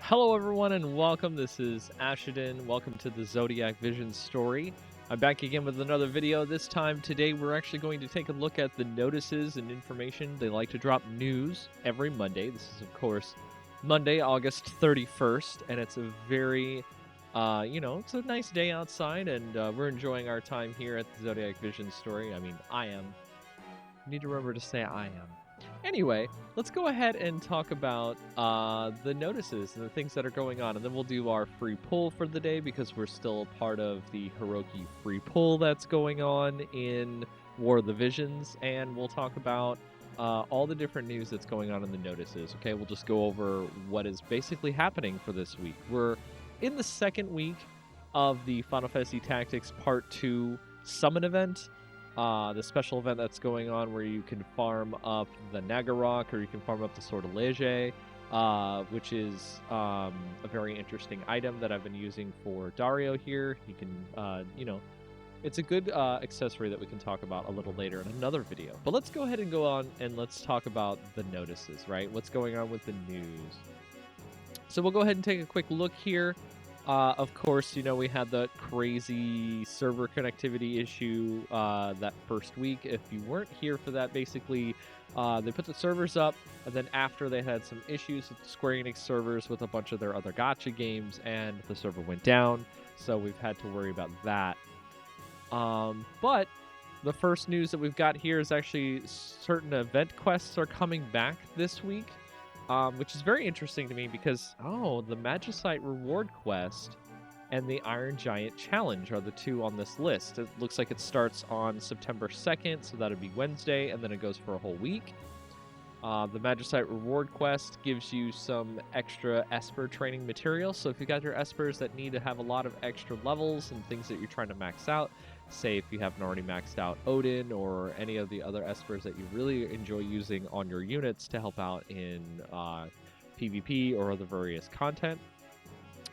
Hello, everyone, and welcome. This is Ashidin. Welcome to the Zodiac Vision Story. I'm back again with another video. This time, today, we're actually going to take a look at the notices and information. They like to drop news every Monday. This is, of course, Monday, August 31st, and it's a very, it's a nice day outside, and we're enjoying our time here at the Zodiac Vision Story. I mean, I am. Need to remember to say I am. Anyway, let's go ahead and talk about the notices and the things that are going on, and then we'll do our free pull for the day because we're still a part of the Hiroki free pull that's going on in War of the Visions, and we'll talk about all the different news that's going on in the notices. Okay, we'll just go over what is basically happening for this week. We're in the second week of the Final Fantasy Tactics Part 2 Summon event. The special event that's going on where you can farm up the Naggarok or you can farm up the Sword of Leger, which is a very interesting item that I've been using for Dario here. You can, it's a good accessory that we can talk about a little later in another video. But let's go ahead and go on and let's talk about the notices, right? What's going on with the news. So we'll go ahead and take a quick look here. Of course, we had the crazy server connectivity issue that first week. If you weren't here for that, basically, they put the servers up, and then after they had some issues with the Square Enix servers with a bunch of their other gacha games, and the server went down, so we've had to worry about that. But the first news that we've got here is actually certain event quests are coming back this week. Which is very interesting to me because, the Magicite reward quest and the Iron Giant challenge are the two on this list. It looks like it starts on September 2nd, so that'll be Wednesday, and then it goes for a whole week. The Magicite reward quest gives you some extra Esper training material, so if you got your Espers that need to have a lot of extra levels and things that you're trying to max out, say if you haven't already maxed out Odin or any of the other Espers that you really enjoy using on your units to help out in PvP or other various content,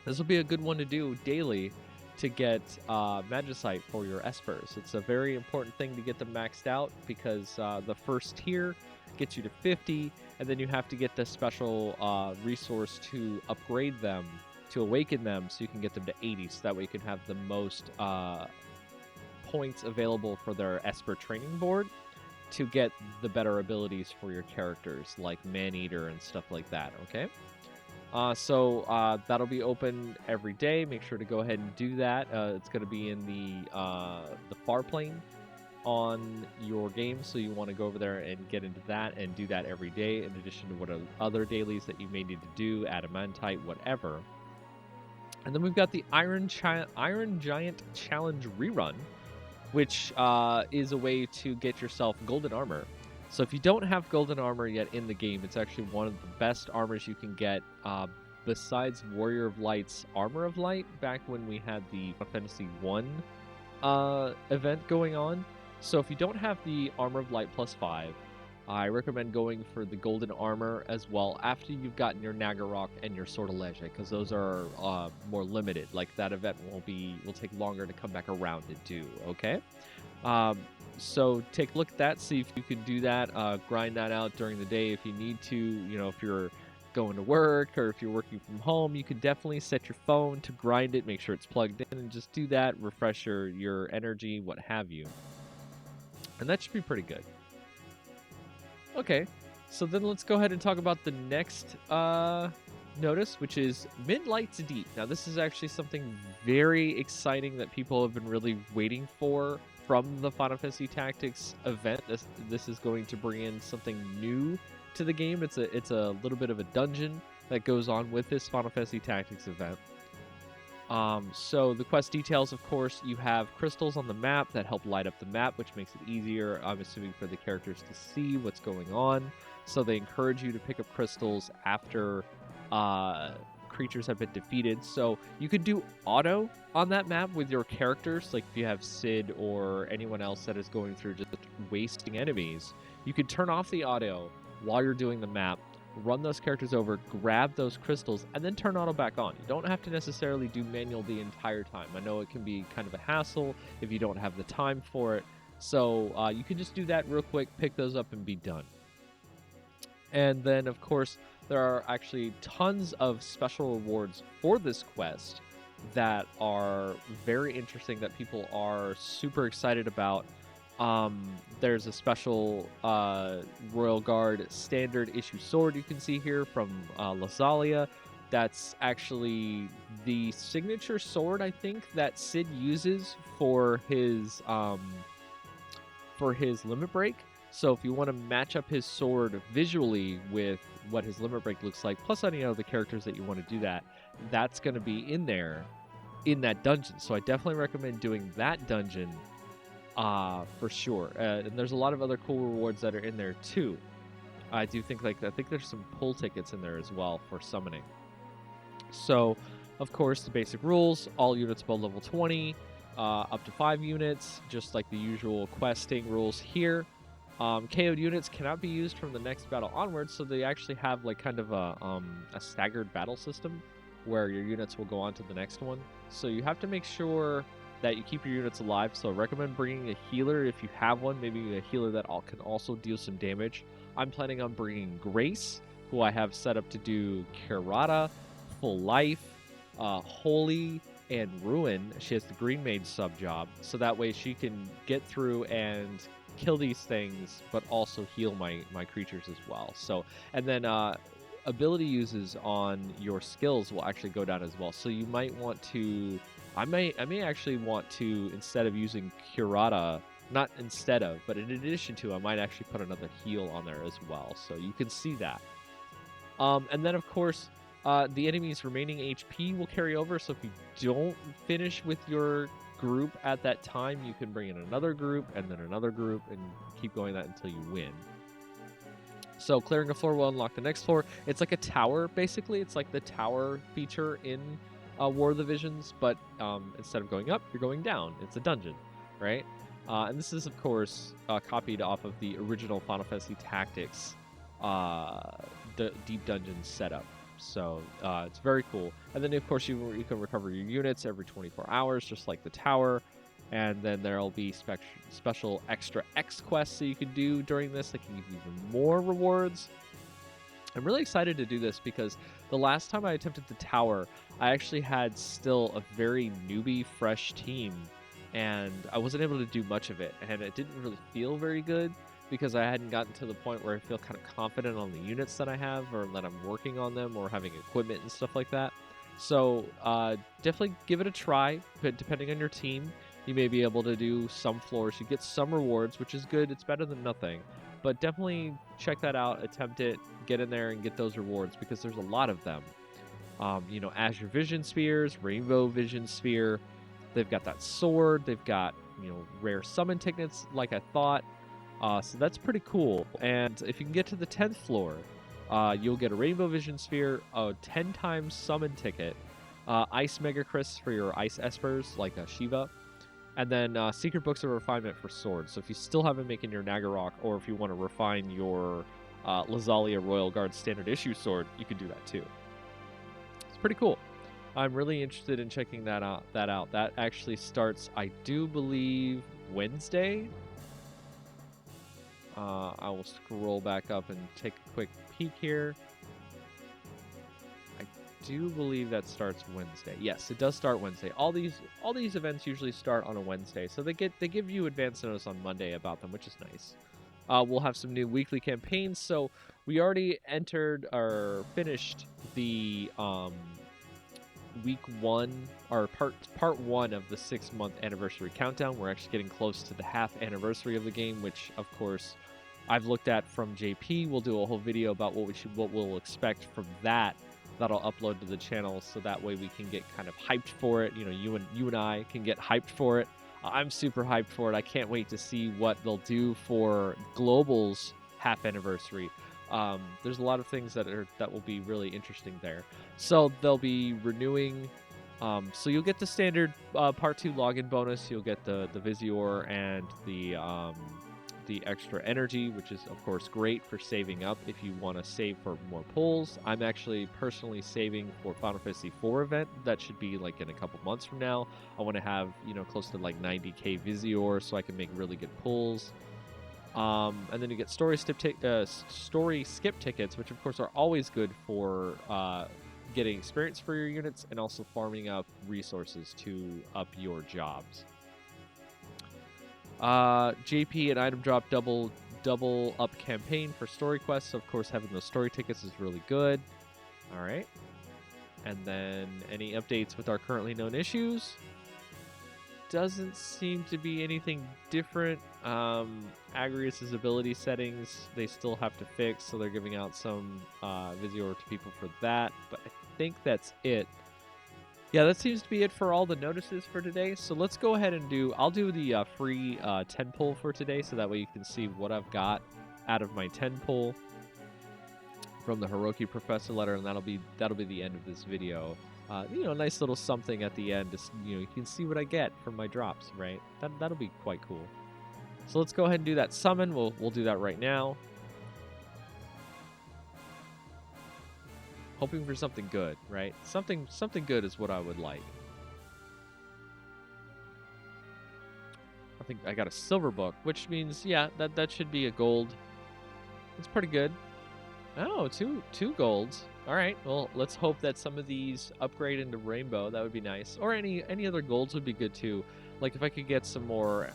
this will be a good one to do daily to get Magicite for your Espers. It's a very important thing to get them maxed out because the first tier gets you to 50, and then you have to get the special resource to upgrade them, to awaken them, so you can get them to 80, so that way you can have the most points available for their Esper training board to get the better abilities for your characters, like Maneater and stuff like that, okay? So that'll be open every day. Make sure to go ahead and do that. It's going to be in the far plane on your game, so you want to go over there and get into that and do that every day, in addition to what other dailies that you may need to do, Adamantite, whatever. And then we've got the Iron Giant Challenge rerun, which is a way to get yourself golden armor. So if you don't have golden armor yet in the game, it's actually one of the best armors you can get, besides Warrior of Light's Armor of Light, back when we had the Final Fantasy 1 event going on. So if you don't have the Armor of Light +5, I recommend going for the golden armor as well after you've gotten your Naggarok and your Sword of Leger, because those are more limited. Like, that event will take longer to come back around to do, okay? So take a look at that, see if you can do that, grind that out during the day if you need to. If you're going to work or if you're working from home, you can definitely set your phone to grind it, make sure it's plugged in, and just do that, refresh your energy, what have you. And that should be pretty good. Okay, so then let's go ahead and talk about the next notice, which is Midlights Deep. Now, this is actually something very exciting that people have been really waiting for from the Final Fantasy Tactics event. This is going to bring in something new to the game. It's a little bit of a dungeon that goes on with this Final Fantasy Tactics event. So the quest details, of course, you have crystals on the map that help light up the map, which makes it easier, I'm assuming, for the characters to see what's going on. So they encourage you to pick up crystals after creatures have been defeated. So you could do auto on that map with your characters, like if you have Sid or anyone else that is going through just wasting enemies. You could turn off the auto while you're doing the map, run those characters over, grab those crystals, and then turn auto back on. You don't have to necessarily do manual the entire time. I know it can be kind of a hassle if you don't have the time for it. So you can just do that real quick, pick those up, and be done. And then, of course, there are actually tons of special rewards for this quest that are very interesting that people are super excited about. There's a special Royal Guard standard issue sword you can see here from Lazalia. That's actually the signature sword, I think, that Sid uses for his limit break. So if you want to match up his sword visually with what his limit break looks like, plus any other characters that you want to do that, that's going to be in there in that dungeon. So I definitely recommend doing that dungeon for sure. And there's a lot of other cool rewards that are in there too. I think there's some pull tickets in there as well for summoning. So, of course, the basic rules: all units above level 20, up to 5 units, just like the usual questing rules here. KO'd units cannot be used from the next battle onwards, so they actually have like kind of a staggered battle system where your units will go on to the next one. So you have to make sure that you keep your units alive. So I recommend bringing a healer if you have one, maybe a healer that can also deal some damage. I'm planning on bringing Grace, who I have set up to do Kirata, Full Life, Holy, and Ruin. She has the Green Mage sub job, so that way she can get through and kill these things, but also heal my creatures as well. So, and then ability uses on your skills will actually go down as well. So you might want to, I may actually want to, instead of using Kurata, not instead of, but in addition to, I might actually put another heal on there as well. So you can see that. And then of course, the enemy's remaining HP will carry over. So if you don't finish with your group at that time, you can bring in another group and then another group and keep going that until you win. So clearing a floor will unlock the next floor. It's like a tower, basically. It's like the tower feature in War of the Visions, but instead of going up, you're going down. It's a dungeon, right? And this is, of course, copied off of the original Final Fantasy Tactics the Deep Dungeon setup. So it's very cool. And then, of course, you can recover your units every 24 hours, just like the tower. And then there'll be special extra X quests that you can do during this that can give you even more rewards. I'm really excited to do this because the last time I attempted the tower, I actually had still a very newbie, fresh team, and I wasn't able to do much of it, and it didn't really feel very good because I hadn't gotten to the point where I feel kind of confident on the units that I have or that I'm working on them or having equipment and stuff like that. So definitely give it a try, but depending on your team, you may be able to do some floors. You get some rewards, which is good. It's better than nothing. But definitely check that out, attempt it, get in there and get those rewards because there's a lot of them. Azure Vision Spheres, Rainbow Vision Sphere. They've got that sword. They've got, rare summon tickets like I thought. So that's pretty cool. And if you can get to the 10th floor, you'll get a Rainbow Vision Sphere, a 10 times summon ticket, Ice Mega Crisps for your Ice Espers like Shiva, and then Secret Books of Refinement for swords. So if you still haven't making your Naggarok, or if you want to refine your Lazalia Royal Guard standard issue sword, you can do that too. It's pretty cool. I'm really interested in checking that out. That actually starts, I do believe, Wednesday. I will scroll back up and take a quick peek here. I do believe that starts Wednesday. Yes, it does start Wednesday. All these events usually start on a Wednesday, so they give you advance notice on Monday about them, which is nice. We'll have some new weekly campaigns. So we already entered or finished the week 1 or part 1 of the 6-month anniversary countdown. We're actually getting close to the half anniversary of the game, which of course I've looked at from JP. We'll do a whole video about what we'll expect from that. That'll upload to the channel, so that way we can get kind of hyped for it. You and I can get hyped for it. I'm super hyped for it. I can't wait to see what they'll do for Global's half anniversary. There's a lot of things that will be really interesting there. So they'll be renewing. So you'll get the standard part 2 login bonus. You'll get the Visior and the extra energy, which is of course great for saving up if you want to save for more pulls. I'm actually personally saving for Final Fantasy IV event. That should be like in a couple months from now. I want to have close to like 90k Visior so I can make really good pulls. And then you get story skip tickets, which of course are always good for getting experience for your units and also farming up resources to up your jobs. JP and item drop double up campaign for story quests. Of course, having those story tickets is really good. All right. And then any updates with our currently known issues? Doesn't seem to be anything different. Agrius's ability settings, they still have to fix, so they're giving out some Visior to people for that. But I think that's it. Yeah, that seems to be it for all the notices for today. So let's go ahead and I'll do the free 10 pull for today, so that way you can see what I've got out of my 10 pull from the Hiroki Professor letter, and that'll be the end of this video. You know, nice little something at the end. Just, you know, you can see what I get from my drops, right? That'll be quite cool. So let's go ahead and do that summon. We'll do that right now. Hoping for something good, right? Something good is what I would like. I think I got a silver book, which means, yeah, that should be a gold. It's pretty good. Oh, two golds. All right. Well, let's hope that some of these upgrade into rainbow. That would be nice. Or any other golds would be good too. Like if I could get some more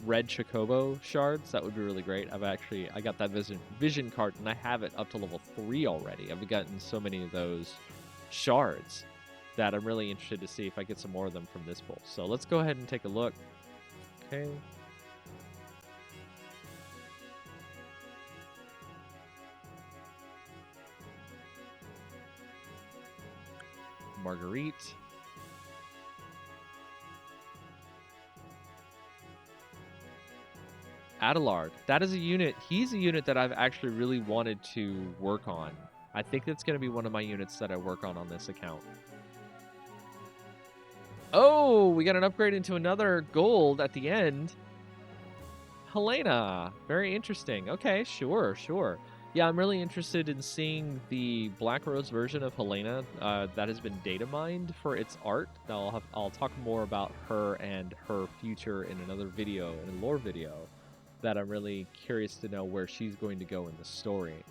red Chocobo shards, that would be really great. I got that vision card, and I have it up to level 3 already. I've gotten so many of those shards that I'm really interested to see if I get some more of them from this pull. So let's go ahead and take a look. Okay. Marguerite. Adelard. That is a unit. He's a unit that I've actually really wanted to work on. I think that's going to be one of my units that I work on this account. Oh, we got an upgrade into another gold at the end. Helena. Very interesting. Okay, sure. Yeah, I'm really interested in seeing the Black Rose version of Helena that has been data mined for its art. I'll talk more about her and her future in another video, in a lore video, that I'm really curious to know where she's going to go in the story.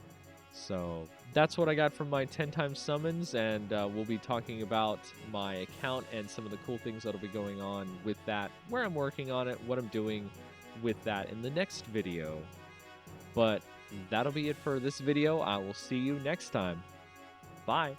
So that's what I got from my 10 times summons, and we'll be talking about my account and some of the cool things that'll be going on with that, where I'm working on it, what I'm doing with that in the next video. But that'll be it for this video. I will see you next time. Bye.